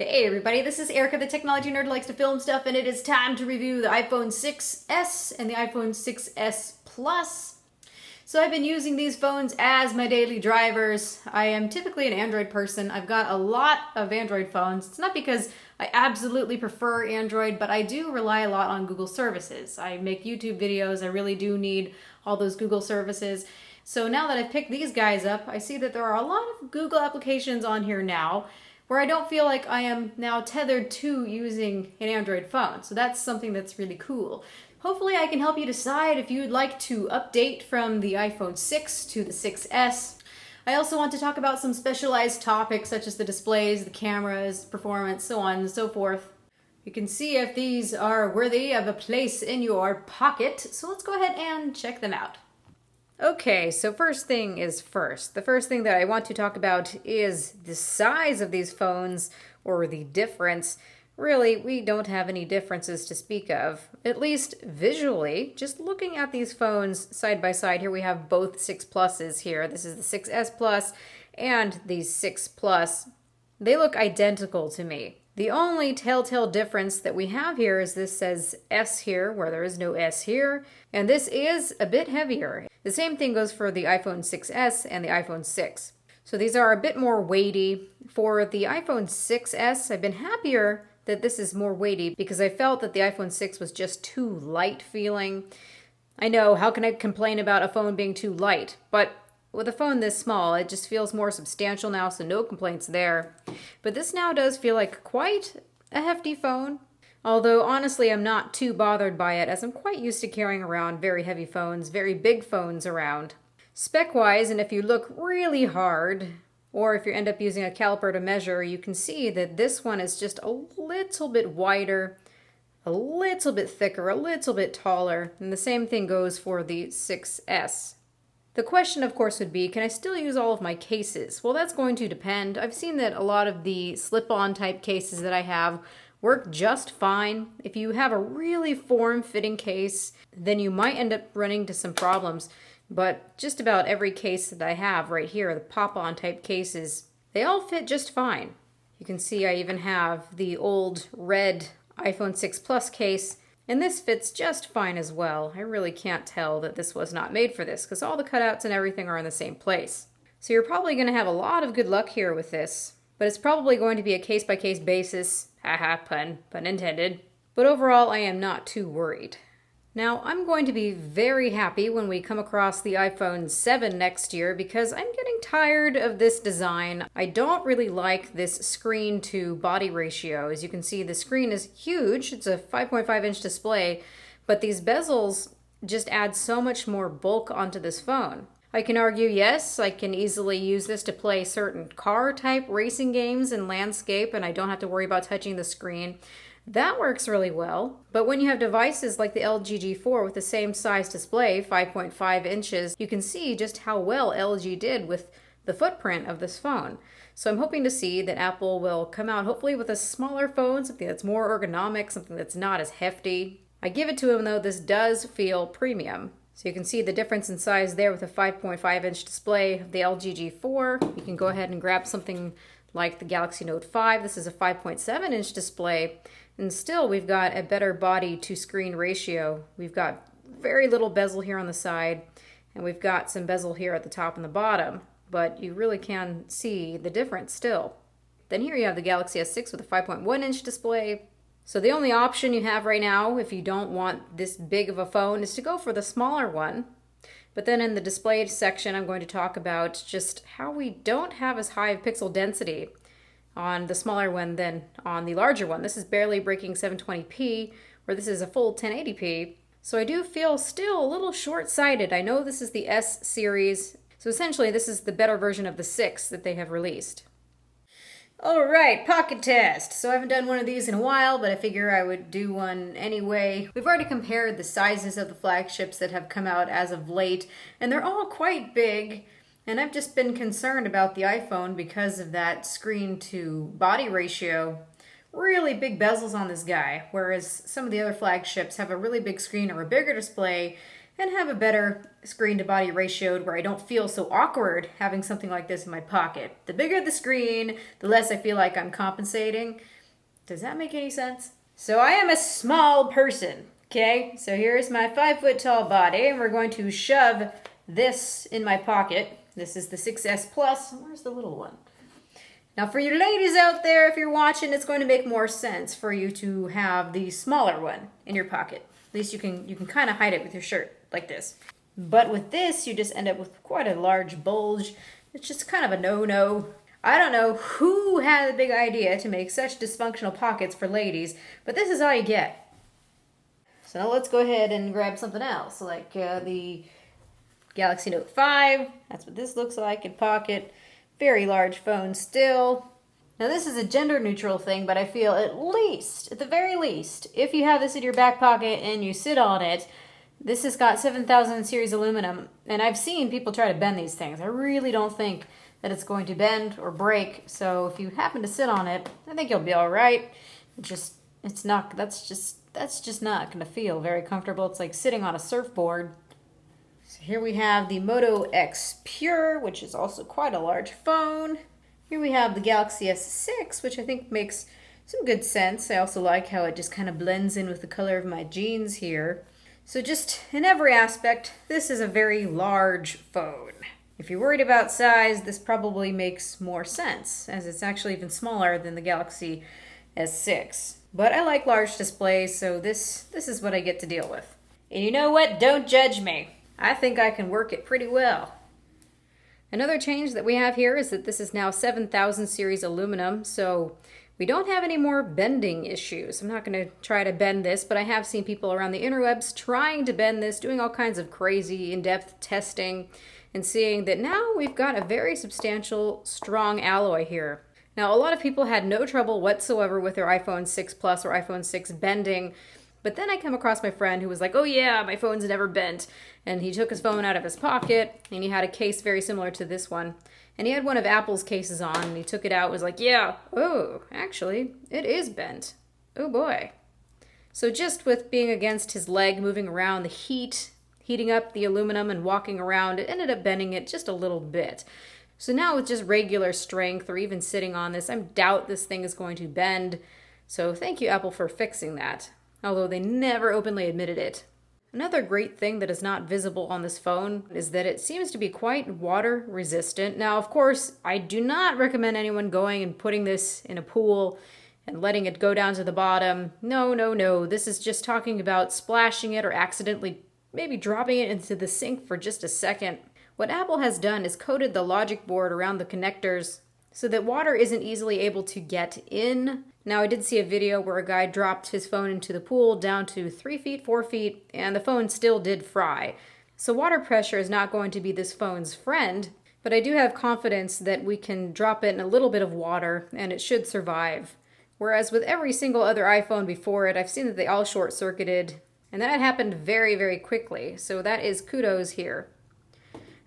Hey everybody, this is Erica, the technology nerd who likes to film stuff, and it is time to review the iPhone 6s and the iPhone 6s Plus. So I've been using these phones as my daily drivers. I am typically an Android person. I've got a lot of Android phones. It's not because I absolutely prefer Android, but I do rely a lot on Google services. I make YouTube videos. I really do need all those Google services. So now that I've picked these guys up, I see that there are a lot of Google applications on here now where I don't feel like I am now tethered to using an Android phone. So that's something that's really cool. Hopefully I can help you decide if you would like to update from the iPhone 6 to the 6S. I also want to talk about some specialized topics such as the displays, the cameras, performance, so on and so forth. You can see if these are worthy of a place in your pocket, so let's go ahead and check them out. Okay, so first thing is first. The first thing that I want to talk about is the size of these phones, or the difference. Really, we don't have any differences to speak of, at least visually. Just looking at these phones side by side, here we have both 6 Pluses here. This is the 6S Plus and the 6 Plus. They look identical to me. The only telltale difference that we have here is this says S here, where there is no S here, and this is a bit heavier. The same thing goes for the iPhone 6S and the iPhone 6. So these are a bit more weighty. For the iPhone 6S, I've been happier that this is more weighty because I felt that the iPhone 6 was just too light feeling. I know, how can I complain about a phone being too light? But with a phone this small, it just feels more substantial now, so no complaints there. But this now does feel like quite a hefty phone. Although, honestly, I'm not too bothered by it, as I'm quite used to carrying around very heavy phones, very big phones around. Spec-wise, and if you look really hard, or if you end up using a caliper to measure, you can see that this one is just a little bit wider, a little bit thicker, a little bit taller, and the same thing goes for the 6S. The question, of course, would be, can I still use all of my cases? Well, that's going to depend. I've seen that a lot of the slip-on type cases that I have work just fine. If you have a really form-fitting case, then you might end up running into some problems. But just about every case that I have right here, the pop-on type cases, they all fit just fine. You can see I even have the old red iPhone 6 Plus case, and this fits just fine as well. I really can't tell that this was not made for this, because all the cutouts and everything are in the same place. So you're probably going to have a lot of good luck here with this, but it's probably going to be a case-by-case basis. Haha, pun intended. But overall, I am not too worried. Now, I'm going to be very happy when we come across the iPhone 7 next year because I'm getting tired of this design. I don't really like this screen to body ratio. As you can see, the screen is huge. It's a 5.5-inch display, but these bezels just add so much more bulk onto this phone. I can argue, yes, I can easily use this to play certain car-type racing games in landscape, and I don't have to worry about touching the screen. That works really well, but when you have devices like the LG G4 with the same size display, 5.5 inches, you can see just how well LG did with the footprint of this phone. So I'm hoping to see that Apple will come out hopefully with a smaller phone, something that's more ergonomic, something that's not as hefty. I give it to them though, this does feel premium. So you can see the difference in size there with a 5.5-inch display of the LG G4. You can go ahead and grab something like the Galaxy Note 5. This is a 5.7-inch display. And still, we've got a better body-to-screen ratio. We've got very little bezel here on the side, and we've got some bezel here at the top and the bottom, but you really can see the difference still. Then here you have the Galaxy S6 with a 5.1-inch display. So the only option you have right now, if you don't want this big of a phone, is to go for the smaller one. But then in the display section, I'm going to talk about just how we don't have as high of pixel density on the smaller one than on the larger one. This is barely breaking 720p, where this is a full 1080p. So I do feel still a little short-sighted. I know this is the S series, so essentially this is the better version of the 6 that they have released. Alright, pocket test. So I haven't done one of these in a while, but I figure I would do one anyway. We've already compared the sizes of the flagships that have come out as of late, and they're all quite big. And I've just been concerned about the iPhone because of that screen to body ratio. Really big bezels on this guy, whereas some of the other flagships have a really big screen or a bigger display, and have a better screen to body ratio where I don't feel so awkward having something like this in my pocket. The bigger the screen, the less I feel like I'm compensating. Does that make any sense? So I am a small person, okay? So here's my 5 foot tall body, and we're going to shove this in my pocket. This is the 6S Plus. Where's the little one? Now for you ladies out there, if you're watching, it's going to make more sense for you to have the smaller one in your pocket. At least you can kind of hide it with your shirt like this. But with this, you just end up with quite a large bulge. It's just kind of a no-no. I don't know who had the big idea to make such dysfunctional pockets for ladies, but this is all you get. So now let's go ahead and grab something else, like the Galaxy Note 5. That's what this looks like in pocket. Very large phone still. Now this is a gender neutral thing, but I feel at the very least, if you have this in your back pocket and you sit on it, this has got 7000 series aluminum, and I've seen people try to bend these things. I really don't think that it's going to bend or break, so if you happen to sit on it, I think you'll be all right. That's just not going to feel very comfortable. It's like sitting on a surfboard. So here we have the Moto X Pure, which is also quite a large phone. Here we have the Galaxy S6, which I think makes some good sense. I also like how it just kind of blends in with the color of my jeans here. So just in every aspect, this is a very large phone. If you're worried about size, this probably makes more sense, as it's actually even smaller than the Galaxy S6. But I like large displays, so this is what I get to deal with. And you know what? Don't judge me. I think I can work it pretty well. Another change that we have here is that this is now 7000 series aluminum, so we don't have any more bending issues. I'm not going to try to bend this, but I have seen people around the interwebs trying to bend this, doing all kinds of crazy in-depth testing, and seeing that now we've got a very substantial, strong alloy here. Now, a lot of people had no trouble whatsoever with their iPhone 6 Plus or iPhone 6 bending, but then I come across my friend who was like, oh yeah, my phone's never bent. And he took his phone out of his pocket, and he had a case very similar to this one. And he had one of Apple's cases on, and he took it out, was like, yeah, oh, actually, it is bent. Oh boy. So just with being against his leg, moving around, the heating up the aluminum and walking around, it ended up bending it just a little bit. So now with just regular strength, or even sitting on this, I doubt this thing is going to bend. So thank you, Apple, for fixing that, although they never openly admitted it. Another great thing that is not visible on this phone is that it seems to be quite water resistant. Now, of course, I do not recommend anyone going and putting this in a pool and letting it go down to the bottom. No, no, no. This is just talking about splashing it or accidentally maybe dropping it into the sink for just a second. What Apple has done is coated the logic board around the connectors so that water isn't easily able to get in. Now, I did see a video where a guy dropped his phone into the pool down to 3 feet, 4 feet, and the phone still did fry. So water pressure is not going to be this phone's friend, but I do have confidence that we can drop it in a little bit of water and it should survive. Whereas with every single other iPhone before it, I've seen that they all short-circuited, and that happened very, very quickly. So that is kudos here.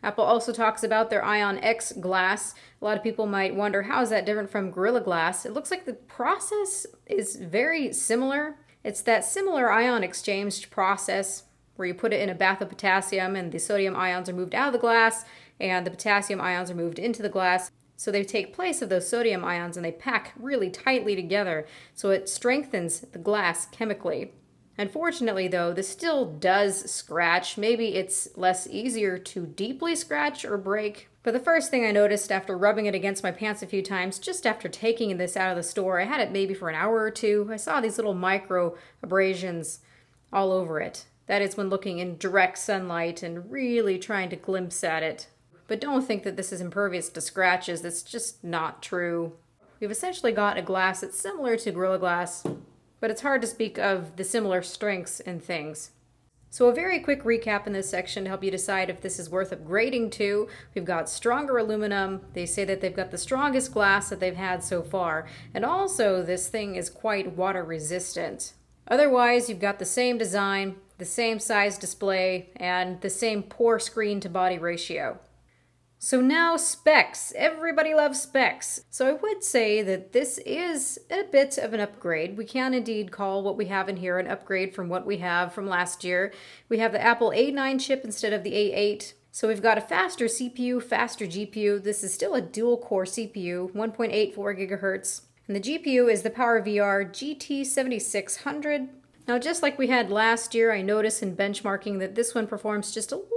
Apple also talks about their Ion X glass. A lot of people might wonder, how is that different from Gorilla Glass? It looks like the process is very similar. It's that similar ion exchange process where you put it in a bath of potassium and the sodium ions are moved out of the glass and the potassium ions are moved into the glass. So they take place of those sodium ions and they pack really tightly together, so it strengthens the glass chemically. Unfortunately, though, this still does scratch. Maybe it's less easier to deeply scratch or break. But the first thing I noticed after rubbing it against my pants a few times, just after taking this out of the store, I had it maybe for an hour or two, I saw these little micro abrasions all over it. That is when looking in direct sunlight and really trying to glimpse at it. But don't think that this is impervious to scratches. That's just not true. We've essentially got a glass that's similar to Gorilla Glass, but it's hard to speak of the similar strengths and things. So a very quick recap in this section to help you decide if this is worth upgrading to. We've got stronger aluminum. They say that they've got the strongest glass that they've had so far. And also this thing is quite water resistant. Otherwise, you've got the same design, the same size display, and the same poor screen to body ratio. So now specs. Everybody loves specs. So I would say that this is a bit of an upgrade. We can indeed call what we have in here an upgrade from what we have from last year. We have the Apple A9 chip instead of the A8. So we've got a faster CPU, faster GPU. This is still a dual-core CPU, 1.84 gigahertz. And the GPU is the PowerVR GT7600. Now, just like we had last year, I noticed in benchmarking that this one performs just a little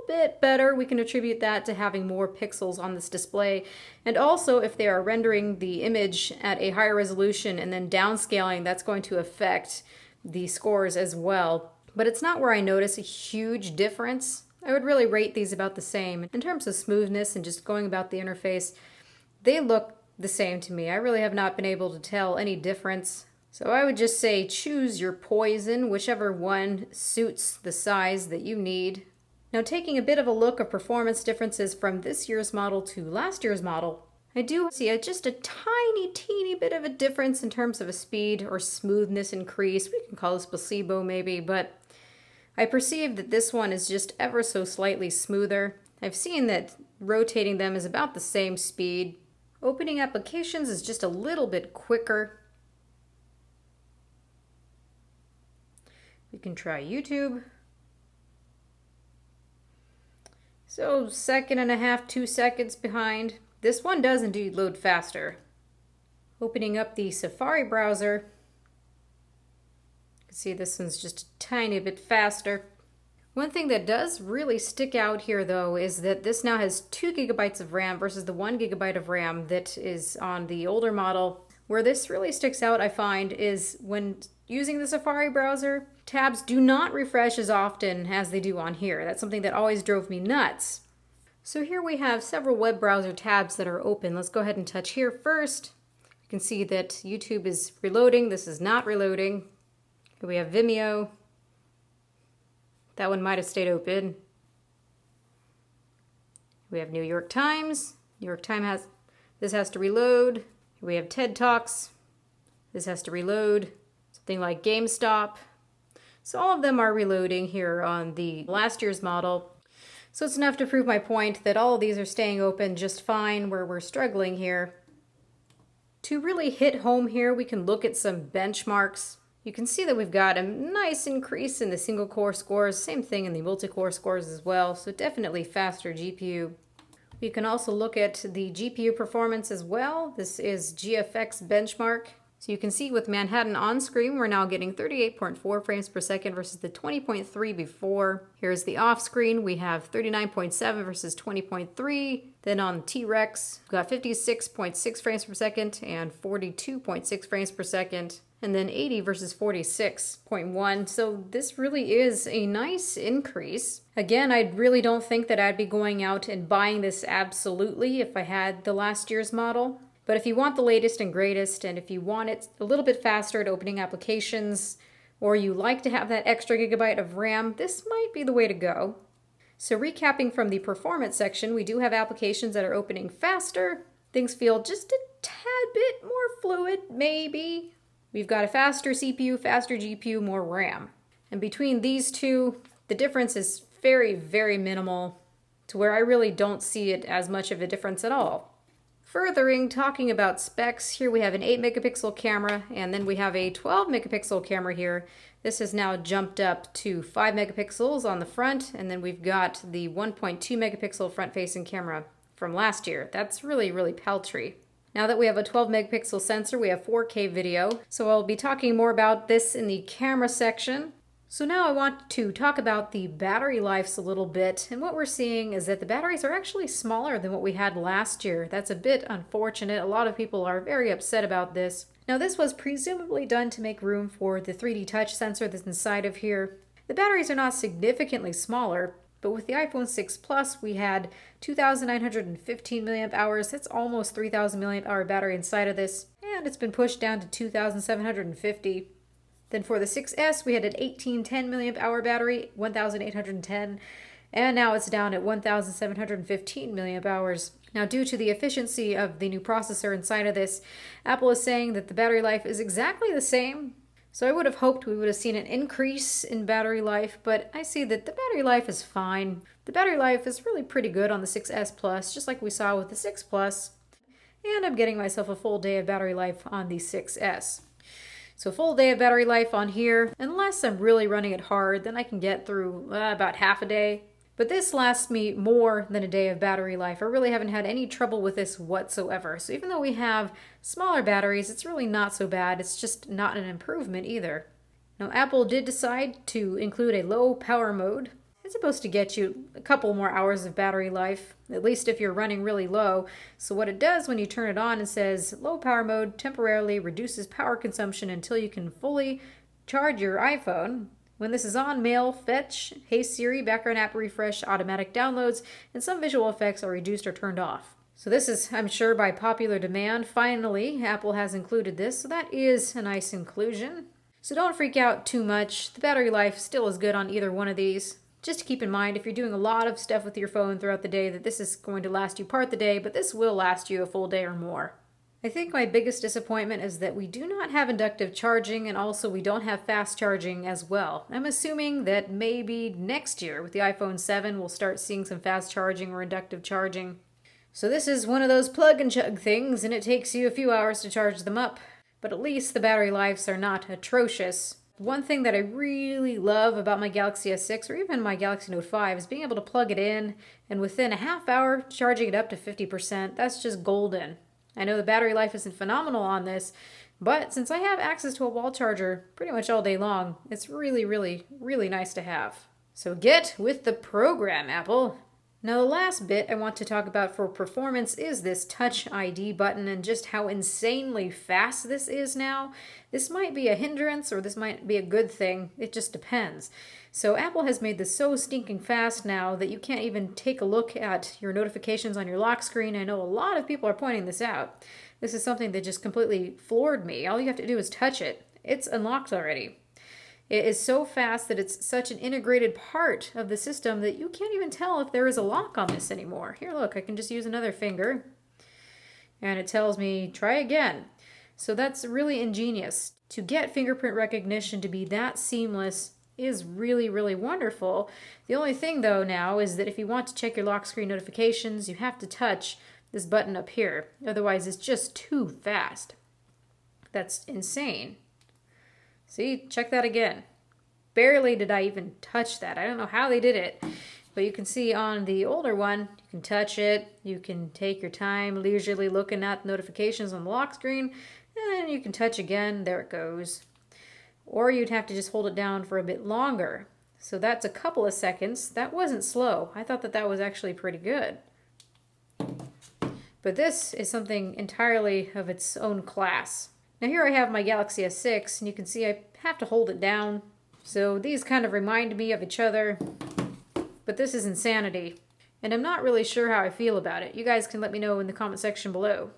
bit better. We can attribute that to having more pixels on this display. And also, if they are rendering the image at a higher resolution and then downscaling, that's going to affect the scores as well. But it's not where I notice a huge difference. I would really rate these about the same. In terms of smoothness and just going about the interface, they look the same to me. I really have not been able to tell any difference. So I would just say choose your poison, whichever one suits the size that you need. Now, taking a bit of a look of performance differences from this year's model to last year's model, I do see just a tiny, teeny bit of a difference in terms of a speed or smoothness increase. We can call this placebo maybe, but I perceive that this one is just ever so slightly smoother. I've seen that rotating them is about the same speed. Opening applications is just a little bit quicker. We can try YouTube. So 1.5 2 seconds behind. This one does indeed load faster. Opening up the Safari browser. You can see this one's just a tiny bit faster. One thing that does really stick out here though is that this now has 2 gigabytes of RAM versus the 1 gigabyte of RAM that is on the older model. Where this really sticks out, I find, is when using the Safari browser, tabs do not refresh as often as they do on here. That's something that always drove me nuts. So here we have several web browser tabs that are open. Let's go ahead and touch here first. You can see that YouTube is reloading. This is not reloading. Here we have Vimeo. That one might have stayed open. We have New York Times. New York Times has to reload. Here we have TED Talks. This has to reload. Something like GameStop. So all of them are reloading here on the last year's model. So it's enough to prove my point that all of these are staying open just fine where we're struggling here. To really hit home here, we can look at some benchmarks. You can see that we've got a nice increase in the single core scores, same thing in the multi-core scores as well, so definitely faster GPU. We can also look at the GPU performance as well. This is GFX benchmark. So you can see with Manhattan on screen, we're now getting 38.4 frames per second versus the 20.3 before. Here's the off screen. We have 39.7 versus 20.3. Then on T-Rex, we've got 56.6 frames per second and 42.6 frames per second. And then 80 versus 46.1. So this really is a nice increase. Again, I really don't think that I'd be going out and buying this absolutely if I had the last year's model. But if you want the latest and greatest, and if you want it a little bit faster at opening applications, or you like to have that extra gigabyte of RAM, this might be the way to go. So recapping from the performance section, we do have applications that are opening faster. Things feel just a tad bit more fluid, maybe. We've got a faster CPU, faster GPU, more RAM. And between these two, the difference is very, very minimal to where I really don't see it as much of a difference at all. Furthering, talking about specs, here we have an 8 megapixel camera, and then we have a 12 megapixel camera here. This has now jumped up to 5 megapixels on the front, and then we've got the 1.2 megapixel front-facing camera from last year. That's really, really paltry. Now that we have a 12 megapixel sensor, we have 4K video, so I'll be talking more about this in the camera section. So now I want to talk about the battery lives a little bit, and what we're seeing is that the batteries are actually smaller than what we had last year. That's a bit unfortunate. A lot of people are very upset about this. Now this was presumably done to make room for the 3D touch sensor that's inside of here. The batteries are not significantly smaller, but with the iPhone 6 Plus we had 2,915 milliamp hours. That's almost 3,000 milliamp hour battery inside of this, and it's been pushed down to 2,750. Then for the 6S, we had an 1810 milliamp hour battery, 1,810, and now it's down at 1,715 milliamp hours. Now, due to the efficiency of the new processor inside of this, Apple is saying that the battery life is exactly the same. So I would have hoped we would have seen an increase in battery life, but I see that the battery life is fine. The battery life is really pretty good on the 6S Plus, just like we saw with the 6 Plus. And I'm getting myself a full day of battery life on the 6S. So full day of battery life on here, unless I'm really running it hard, then I can get through about half a day. But this lasts me more than a day of battery life. I really haven't had any trouble with this whatsoever. So even though we have smaller batteries, it's really not so bad. It's just not an improvement either. Now Apple did decide to include a low power mode. It's supposed to get you a couple more hours of battery life, at least if you're running really low. So what it does when you turn it on, it says low power mode temporarily reduces power consumption until you can fully charge your iPhone. When this is on, mail, fetch, Hey Siri, background app refresh, automatic downloads, and some visual effects are reduced or turned off. So this is, I'm sure, by popular demand. Finally, Apple has included this, so that is a nice inclusion. So don't freak out too much. The battery life still is good on either one of these. Just keep in mind, if you're doing a lot of stuff with your phone throughout the day, that this is going to last you part the day, but this will last you a full day or more. I think my biggest disappointment is that we do not have inductive charging, and also we don't have fast charging as well. I'm assuming that maybe next year with the iPhone 7 we'll start seeing some fast charging or inductive charging. So this is one of those plug and chug things, and it takes you a few hours to charge them up. But at least the battery lives are not atrocious. One thing that I really love about my Galaxy S6 or even my Galaxy Note 5 is being able to plug it in, and within a half hour charging it up to 50%. That's just golden. I know the battery life isn't phenomenal on this, but since I have access to a wall charger pretty much all day long, it's really, really, really nice to have. So get with the program, Apple. Now the last bit I want to talk about for performance is this Touch ID button and just how insanely fast this is now. This might be a hindrance or this might be a good thing. It just depends. So Apple has made this so stinking fast now that you can't even take a look at your notifications on your lock screen. I know a lot of people are pointing this out. This is something that just completely floored me. All you have to do is touch it. It's unlocked already. It is so fast that it's such an integrated part of the system that you can't even tell if there is a lock on this anymore. Here, look, I can just use another finger. And it tells me, try again. So that's really ingenious. To get fingerprint recognition to be that seamless is really, really wonderful. The only thing, though, now is that if you want to check your lock screen notifications, you have to touch this button up here. Otherwise, it's just too fast. That's insane. See, check that again. Barely did I even touch that. I don't know how they did it, but you can see on the older one, you can touch it, you can take your time leisurely looking at notifications on the lock screen, and you can touch again, there it goes. Or you'd have to just hold it down for a bit longer. So that's a couple of seconds. That wasn't slow. I thought that that was actually pretty good. But this is something entirely of its own class. Now here I have my Galaxy S6, and you can see I have to hold it down. So these kind of remind me of each other, but this is insanity. And I'm not really sure how I feel about it. You guys can let me know in the comment section below.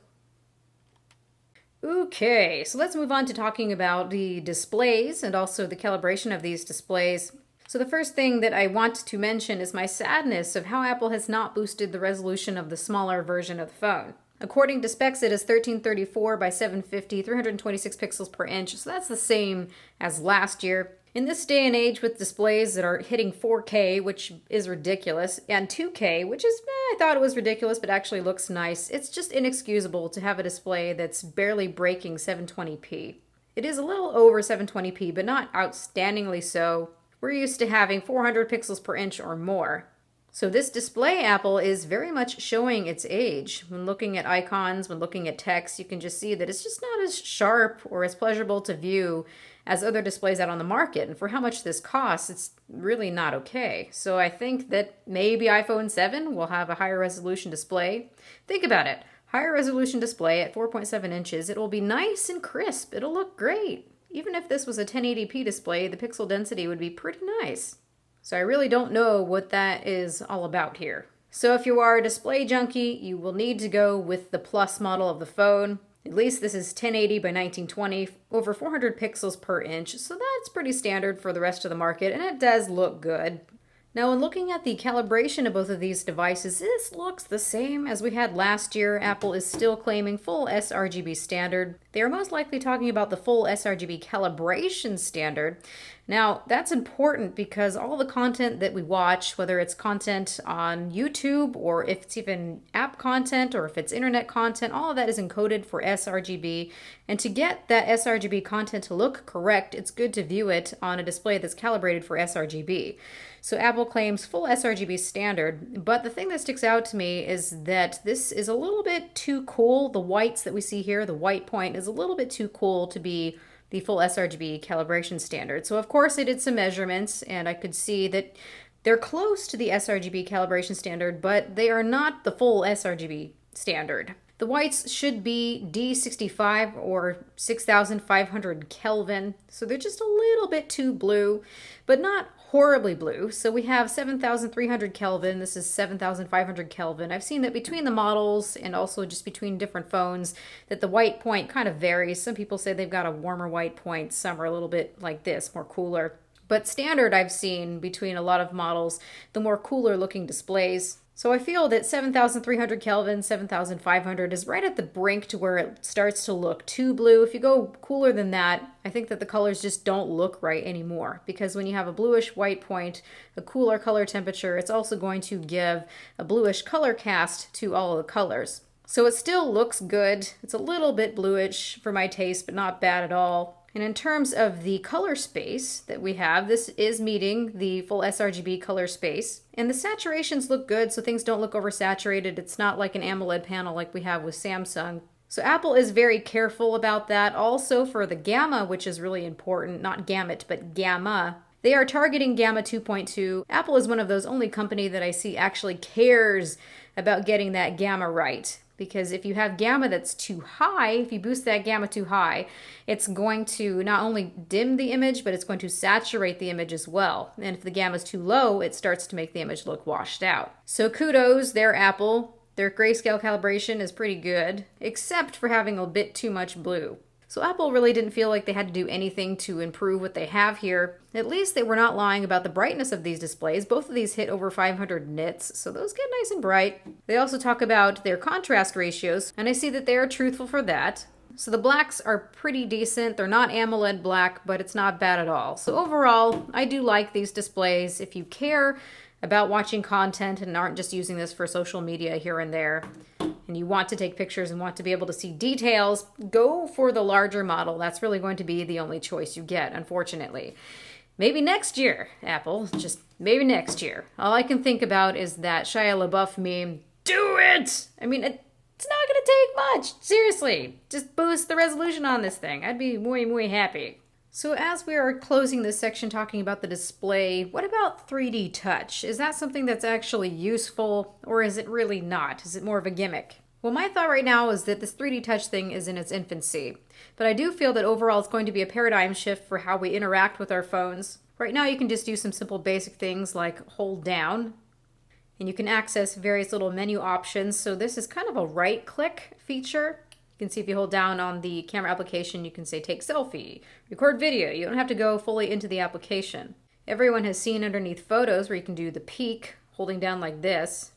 Okay, so let's move on to talking about the displays and also the calibration of these displays. So the first thing that I want to mention is my sadness of how Apple has not boosted the resolution of the smaller version of the phone. According to specs, it is 1334 by 750, 326 pixels per inch, so that's the same as last year. In this day and age with displays that are hitting 4K, which is ridiculous, and 2K, which is, I thought it was ridiculous, but actually looks nice, it's just inexcusable to have a display that's barely breaking 720p. It is a little over 720p, but not outstandingly so. We're used to having 400 pixels per inch or more. So this display, Apple, is very much showing its age. When looking at icons, when looking at text, you can just see that it's just not as sharp or as pleasurable to view as other displays out on the market. And for how much this costs, it's really not okay. So I think that maybe iPhone 7 will have a higher resolution display. Think about it. Higher resolution display at 4.7 inches. It will be nice and crisp. It'll look great. Even if this was a 1080p display, the pixel density would be pretty nice. So I really don't know what that is all about here. So if you are a display junkie, you will need to go with the Plus model of the phone. At least this is 1080 by 1920, over 400 pixels per inch, so that's pretty standard for the rest of the market, and it does look good. Now when looking at the calibration of both of these devices, this looks the same as we had last year. Apple is still claiming full sRGB standard. They are most likely talking about the full sRGB calibration standard. Now, that's important because all the content that we watch, whether it's content on YouTube or if it's even app content or if it's internet content, all of that is encoded for sRGB. And to get that sRGB content to look correct, it's good to view it on a display that's calibrated for sRGB. So Apple claims full sRGB standard, but the thing that sticks out to me is that this is a little bit too cool. The whites that we see here, the white point, is a little bit too cool to be the full sRGB calibration standard. So of course I did some measurements and I could see that they're close to the sRGB calibration standard, but they are not the full sRGB standard. The whites should be D65 or 6500 Kelvin, so they're just a little bit too blue, but not horribly blue. So we have 7300 Kelvin, this is 7500 Kelvin. I've seen that between the models and also just between different phones that the white point kind of varies. Some people say they've got a warmer white point, some are a little bit like this, more cooler. But standard I've seen between a lot of models, the more cooler looking displays. So I feel that 7300 Kelvin, 7500 is right at the brink to where it starts to look too blue. If you go cooler than that, I think that the colors just don't look right anymore, because when you have a bluish white point, a cooler color temperature, it's also going to give a bluish color cast to all of the colors. So it still looks good. It's a little bit bluish for my taste, but not bad at all. And in terms of the color space that we have, this is meeting the full sRGB color space. And the saturations look good, so things don't look oversaturated. It's not like an AMOLED panel like we have with Samsung. So Apple is very careful about that. Also for the gamma, which is really important, not gamut, but gamma. They are targeting gamma 2.2. Apple is one of those only company that I see actually cares about getting that gamma right. Because if you have gamma that's too high, if you boost that gamma too high, it's going to not only dim the image, but it's going to saturate the image as well. And if the gamma is too low, it starts to make the image look washed out. So kudos, they're Apple. Their grayscale calibration is pretty good, except for having a bit too much blue. So Apple really didn't feel like they had to do anything to improve what they have here. At least they were not lying about the brightness of these displays. Both of these hit over 500 nits, so those get nice and bright. They also talk about their contrast ratios, and I see that they are truthful for that. So the blacks are pretty decent. They're not AMOLED black, but it's not bad at all. So overall, I do like these displays. If you care about watching content and aren't just using this for social media here and there, and you want to take pictures and want to be able to see details, go for the larger model. That's really going to be the only choice you get, unfortunately. Maybe next year, Apple, just maybe next year. All I can think about is that Shia LaBeouf meme, do it! I mean, it's not going to take much. Seriously, just boost the resolution on this thing. I'd be muy happy. So as we are closing this section talking about the display, what about 3D touch? Is that something that's actually useful, or is it really not? Is it more of a gimmick? Well, my thought right now is that this 3D touch thing is in its infancy, but I do feel that overall it's going to be a paradigm shift for how we interact with our phones. Right now you can just do some simple basic things like hold down, and you can access various little menu options. So this is kind of a right-click feature. You can see if you hold down on the camera application, you can say take selfie, record video. You don't have to go fully into the application. Everyone has seen underneath photos where you can do the peek, holding down like this,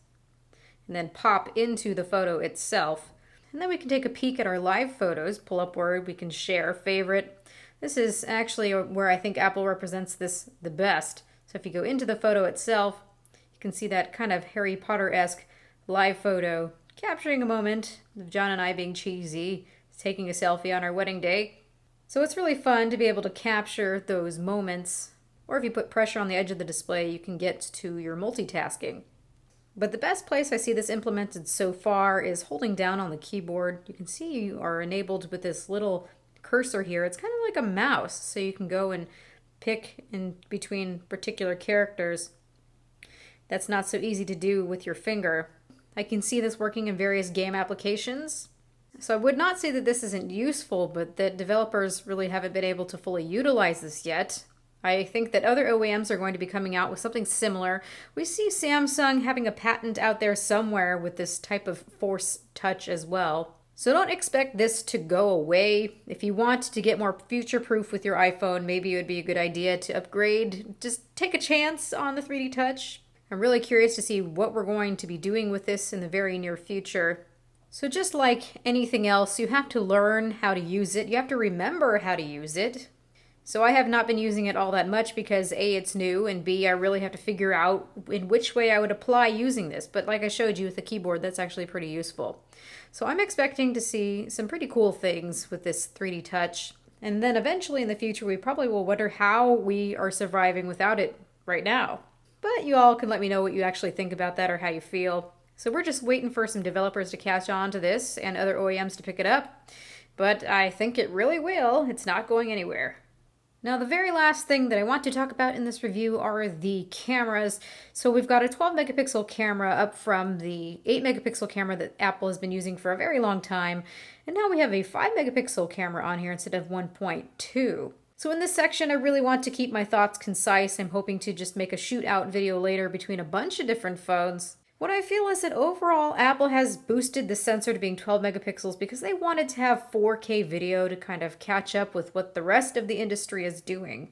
and then pop into the photo itself. And then we can take a peek at our live photos, pull upward, we can share, favorite. This is actually where I think Apple represents this the best. So if you go into the photo itself, you can see that kind of Harry Potter-esque live photo, capturing a moment of John and I being cheesy, taking a selfie on our wedding day. So it's really fun to be able to capture those moments. Or if you put pressure on the edge of the display, you can get to your multitasking. But the best place I see this implemented so far is holding down on the keyboard. You can see you are enabled with this little cursor here. It's kind of like a mouse, so you can go and pick in between particular characters. That's not so easy to do with your finger. I can see this working in various game applications. So I would not say that this isn't useful, but that developers really haven't been able to fully utilize this yet. I think that other OEMs are going to be coming out with something similar. We see Samsung having a patent out there somewhere with this type of force touch as well. So don't expect this to go away. If you want to get more future-proof with your iPhone, maybe it would be a good idea to upgrade. Just take a chance on the 3D touch. I'm really curious to see what we're going to be doing with this in the very near future. So just like anything else, you have to learn how to use it. You have to remember how to use it. So I have not been using it all that much because A, it's new, and B, I really have to figure out in which way I would apply using this. But like I showed you with the keyboard, that's actually pretty useful. So I'm expecting to see some pretty cool things with this 3D Touch. And then eventually in the future, we probably will wonder how we are surviving without it right now. But you all can let me know what you actually think about that or how you feel. So we're just waiting for some developers to catch on to this and other OEMs to pick it up. But I think it really will. It's not going anywhere. Now, the very last thing that I want to talk about in this review are the cameras. So we've got a 12 megapixel camera up from the 8 megapixel camera that Apple has been using for a very long time. And now we have a 5 megapixel camera on here instead of 1.2. So in this section, I really want to keep my thoughts concise. I'm hoping to just make a shootout video later between a bunch of different phones. What I feel is that overall, Apple has boosted the sensor to being 12 megapixels because they wanted to have 4K video to kind of catch up with what the rest of the industry is doing.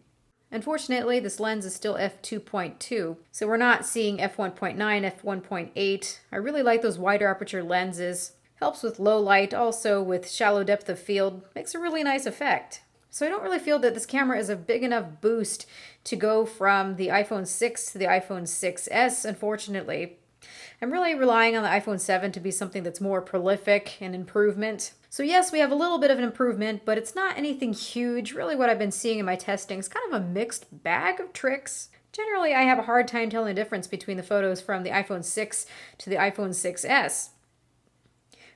Unfortunately, this lens is still f2.2, so we're not seeing f1.9, f1.8. I really like those wider aperture lenses. Helps with low light, also with shallow depth of field. Makes a really nice effect. So I don't really feel that this camera is a big enough boost to go from the iPhone 6 to the iPhone 6S, unfortunately. I'm really relying on the iPhone 7 to be something that's more prolific and improvement. So yes, we have a little bit of an improvement, but it's not anything huge. Really what I've been seeing in my testing is kind of a mixed bag of tricks. Generally, I have a hard time telling the difference between the photos from the iPhone 6 to the iPhone 6S.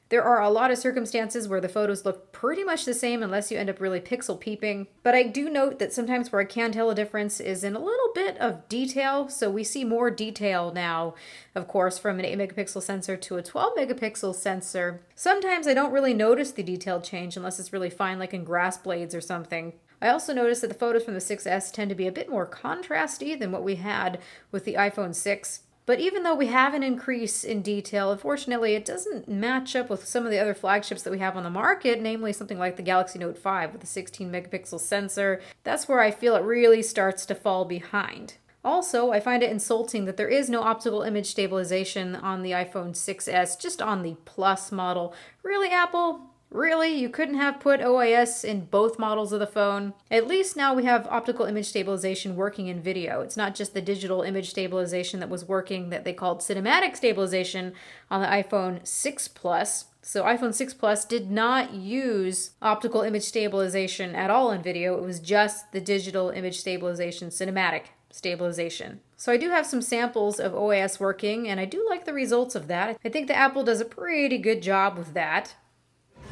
There are a lot of circumstances where the photos look pretty much the same unless you end up really pixel peeping. But I do note that sometimes where I can tell a difference is in a little bit of detail. So we see more detail now, of course, from an 8 megapixel sensor to a 12 megapixel sensor. Sometimes I don't really notice the detailed change unless it's really fine, like in grass blades or something. I also noticed that the photos from the 6S tend to be a bit more contrasty than what we had with the iPhone 6. But even though we have an increase in detail, unfortunately, it doesn't match up with some of the other flagships that we have on the market, namely something like the Galaxy Note 5 with a 16 megapixel sensor. That's where I feel it really starts to fall behind. Also, I find it insulting that there is no optical image stabilization on the iPhone 6S, just on the Plus model. Really, Apple? Really? You couldn't have put OIS in both models of the phone? At least now we have optical image stabilization working in video. It's not just the digital image stabilization that was working that they called cinematic stabilization on the iPhone 6 Plus. So iPhone 6 Plus did not use optical image stabilization at all in video. It was just the digital image stabilization, cinematic stabilization. So I do have some samples of OIS working, and I do like the results of that. I think the Apple does a pretty good job with that.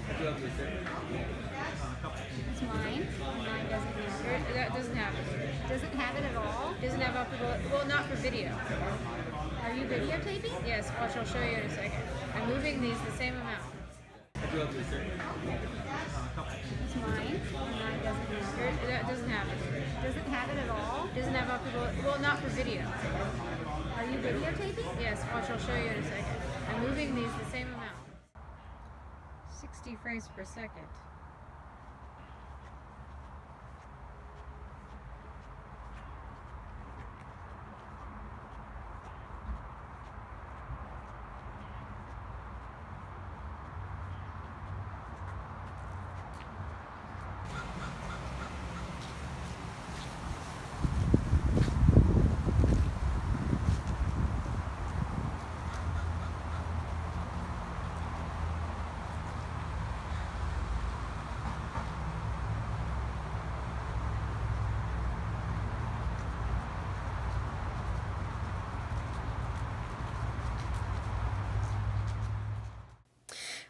It's mine. Mine doesn't have it. That doesn't have it. Doesn't have it at all? Doesn't have optical, well, not for video. Are you videotaping? Yes, watch, I'll show you in a second. I'm moving these the same amount. It's mine. Mine doesn't have it. That doesn't have it. Doesn't have it at all? Doesn't have optical, well, not for video. Are you videotaping? Yes, watch, I'll show you in a second. I'm moving these the same amount. 60 frames per second.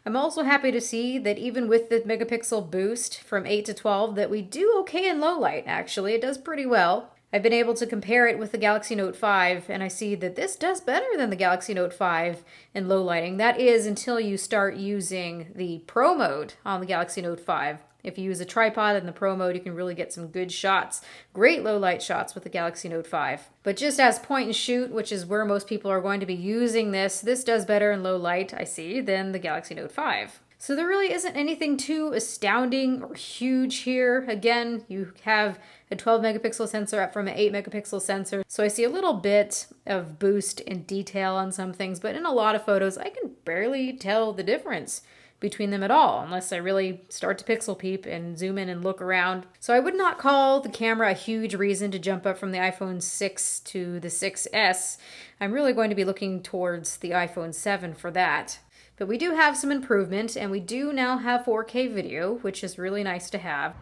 I'm also happy to see that even with the megapixel boost from 8 to 12 that we do okay in low light, actually. It does pretty well. I've been able to compare it with the Galaxy Note 5, and I see that this does better than the Galaxy Note 5 in low lighting. That is until you start using the Pro mode on the Galaxy Note 5. If you use a tripod in the Pro mode, you can really get some good shots, great low light shots with the Galaxy Note 5. But just as point and shoot, which is where most people are going to be using this does better in low light, I see, than the Galaxy Note 5. So there really isn't anything too astounding or huge here. Again, you have a 12 megapixel sensor up from an 8 megapixel sensor. So I see a little bit of boost in detail on some things, but in a lot of photos, I can barely tell the difference between them at all, unless I really start to pixel peep and zoom in and look around. So I would not call the camera a huge reason to jump up from the iPhone 6 to the 6S. I'm really going to be looking towards the iPhone 7 for that. But we do have some improvement, and we do now have 4K video, which is really nice to have.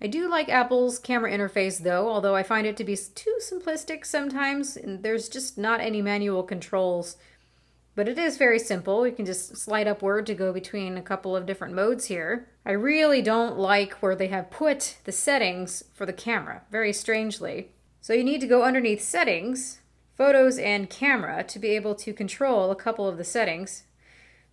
I do like Apple's camera interface though, although I find it to be too simplistic sometimes, and there's just not any manual controls. But it is very simple. You can just slide upward to go between a couple of different modes here. I really don't like where they have put the settings for the camera, very strangely. So you need to go underneath Settings, Photos and Camera to be able to control a couple of the settings,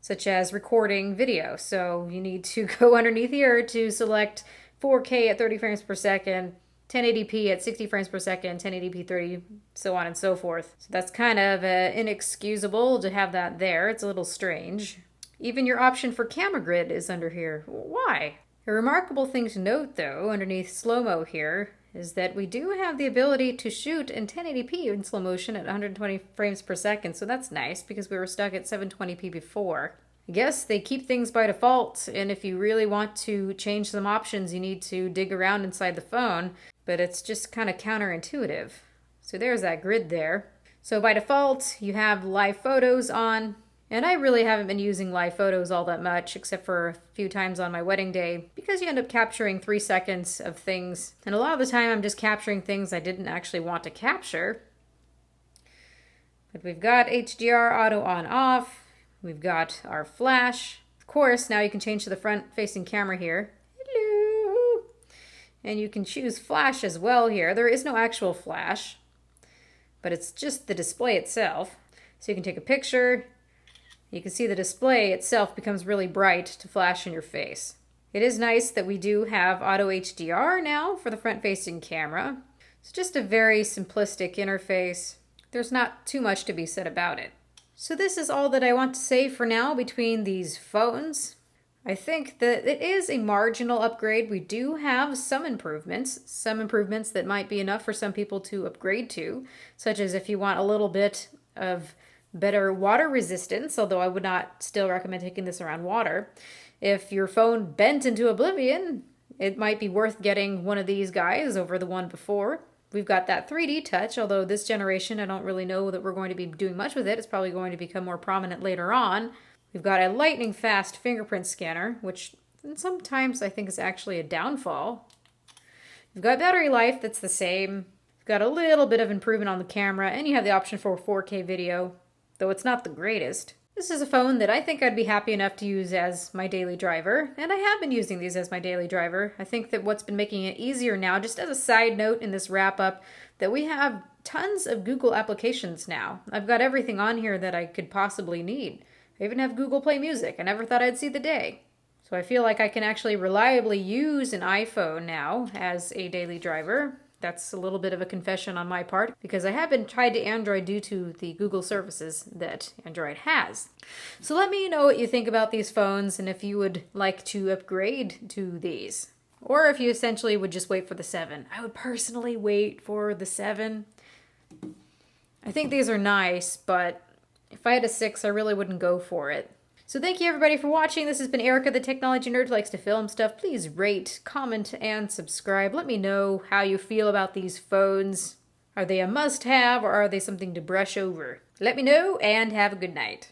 such as recording video. So you need to go underneath here to select 4K at 30 frames per second, 1080p at 60 frames per second, 1080p 30, so on and so forth. So that's kind of inexcusable to have that there. It's a little strange. Even your option for camera grid is under here. Why? A remarkable thing to note though, underneath slow-mo here, is that we do have the ability to shoot in 1080p in slow motion at 120 frames per second, so that's nice because we were stuck at 720p before. I guess they keep things by default, and if you really want to change some options, you need to dig around inside the phone, but it's just kind of counterintuitive. So there's that grid there. So by default, you have live photos on, and I really haven't been using live photos all that much, except for a few times on my wedding day, because you end up capturing 3 seconds of things, and a lot of the time I'm just capturing things I didn't actually want to capture. But we've got HDR auto on off. We've got our flash. Of course, now you can change to the front-facing camera here. Hello! And you can choose flash as well here. There is no actual flash, but it's just the display itself. So you can take a picture. You can see the display itself becomes really bright to flash in your face. It is nice that we do have auto HDR now for the front-facing camera. It's just a very simplistic interface. There's not too much to be said about it. So this is all that I want to say for now between these phones. I think that it is a marginal upgrade. We do have some improvements that might be enough for some people to upgrade to, such as if you want a little bit of better water resistance, although I would not still recommend taking this around water. If your phone bent into oblivion, it might be worth getting one of these guys over the one before. We've got that 3D touch, although this generation I don't really know that we're going to be doing much with it. It's probably going to become more prominent later on. We've got a lightning fast fingerprint scanner, which sometimes I think is actually a downfall. You've got battery life that's the same. You've got a little bit of improvement on the camera, and you have the option for 4K video, though it's not the greatest. This is a phone that I think I'd be happy enough to use as my daily driver, and I have been using these as my daily driver. I think that what's been making it easier now, just as a side note in this wrap-up, that we have tons of Google applications now. I've got everything on here that I could possibly need. I even have Google Play Music. I never thought I'd see the day. So I feel like I can actually reliably use an iPhone now as a daily driver. That's a little bit of a confession on my part, because I have been tied to Android due to the Google services that Android has. So let me know what you think about these phones, and if you would like to upgrade to these. Or if you essentially would just wait for the 7. I would personally wait for the 7. I think these are nice, but if I had a 6, I really wouldn't go for it. So thank you everybody for watching. This has been Erica, the technology nerd who likes to film stuff. Please rate, comment, and subscribe. Let me know how you feel about these phones. Are they a must-have or are they something to brush over? Let me know and have a good night.